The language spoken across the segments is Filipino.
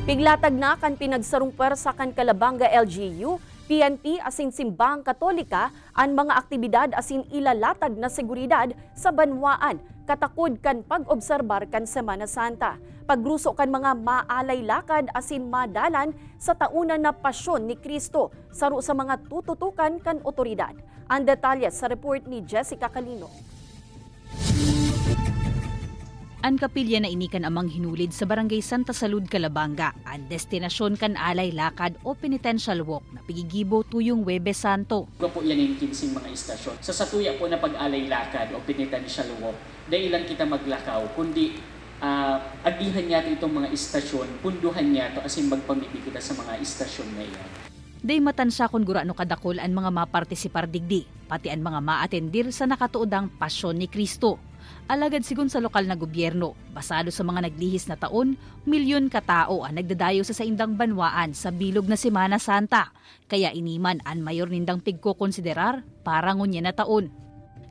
Piglatag na kan pinagsarungper sa kan Calabanga LGU, PNP asin simbahang Katolika ang mga aktibidad asin ilalatag na seguridad sa banwaan katakod kan pag-obserbar kan Semana Santa. Pagruso kan mga maalay lakad asin madalan sa taunan na pasyon ni Kristo saro sa mga tututukan kan otoridad. Ang detalye sa report ni Jessica Calino. Ang kapilya na inikan amang hinulid sa Barangay Santa Salud, Calabanga, ang destinasyon kan alay lakad o penitential walk na pigigibo tuyong Huwebes Santo. Po yan yung kinsing mga istasyon. Sa satuya po na pag-alay lakad o penitential walk, dahil lang kita maglakaw, kundi agihan niya itong mga istasyon, punduhan niya ito asin magpamiti kita sa mga istasyon na iyan. Day matansya kung gurano kadakol ang mga mapartisipar digdi, pati ang mga maatendir sa nakatuodang pasyon ni Kristo. Alagad sigun sa lokal na gobyerno, basado sa mga naglihis na taon, milyon katao ang nagdadayo sa saindang banwaan sa bilog na Semana Santa. Kaya iniman ang mayor nindang pigko-konsiderar para ngunya na taon.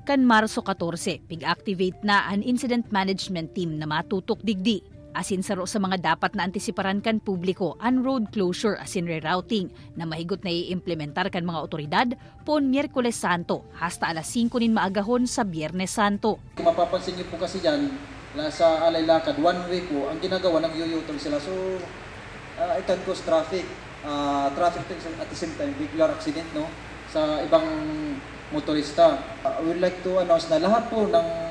Kan Marso 14, pig-activate na ang incident management team na matutok digdi. Asin saro sa mga dapat na antisiparan kan publiko ang road closure asin rerouting na mahigot na i-implementar kan mga otoridad pon Miyerkules Santo hasta alas 5 nin maagahon sa Biyernes Santo. Kung mapapansin niyo po kasi dyan, sa alay lakad, one way po, ang ginagawa ng yuyutong sila. So, it can cause traffic. Traffic at the same time, vehicular accident no, sa ibang motorista. We'd like to announce na lahat po ng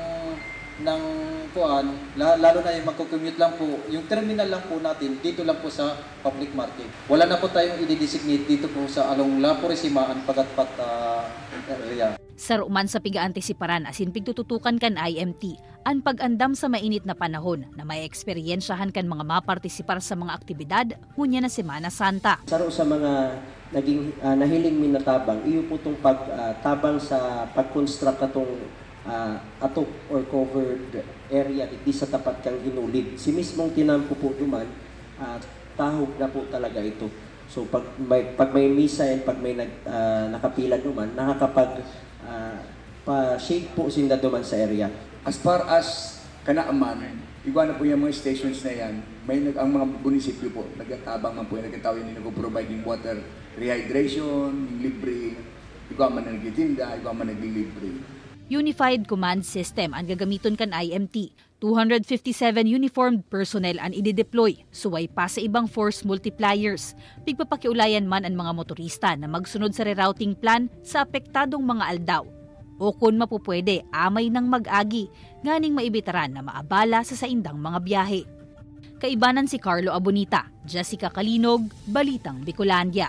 kuan, lalo na yung magko-commute lang po, yung terminal lang po natin, dito lang po sa public market. Wala na po tayong i-designate dito po sa along La Purisima ang Pagatpat area. Saruman sa piga-antisiparan asin pigtututukan kan IMT, ang pag-andam sa mainit na panahon na may eksperyensyahan kan mga mapartisipar sa mga aktibidad ngunya na Semana Santa. Saro sa mga naging nahiling minatabang, iyo po itong pagtabang sa pag-construct atong atok or covered area di sa tapat kang hinulid. Si mismong tinampo po duman, tahog na po talaga ito. So pag may misa and pag may nakapila duman, nakakapag pa-shake po sinda duman sa area. As far as kanaaman, iba na po yung mga stations na yan, ang mga munisipyo po, nagtatabang man po yung nagkatawin nila provide yung water rehydration, yung libre, iba man nagtitinda, iba man naglilibre. Unified Command System ang gagamiton kan IMT. 257 uniformed personnel ang i-deploy, suway pa sa ibang force multipliers. Pigpapakiulayan man ang mga motorista na magsunod sa rerouting plan sa apektadong mga aldaw. O kung mapupwede, amay ng mag-agi, nganing maibitaran na maabala sa saindang mga biyahe. Kaibanan si Carlo Abonita, Jessica Calinog, Balitang Bicolandia.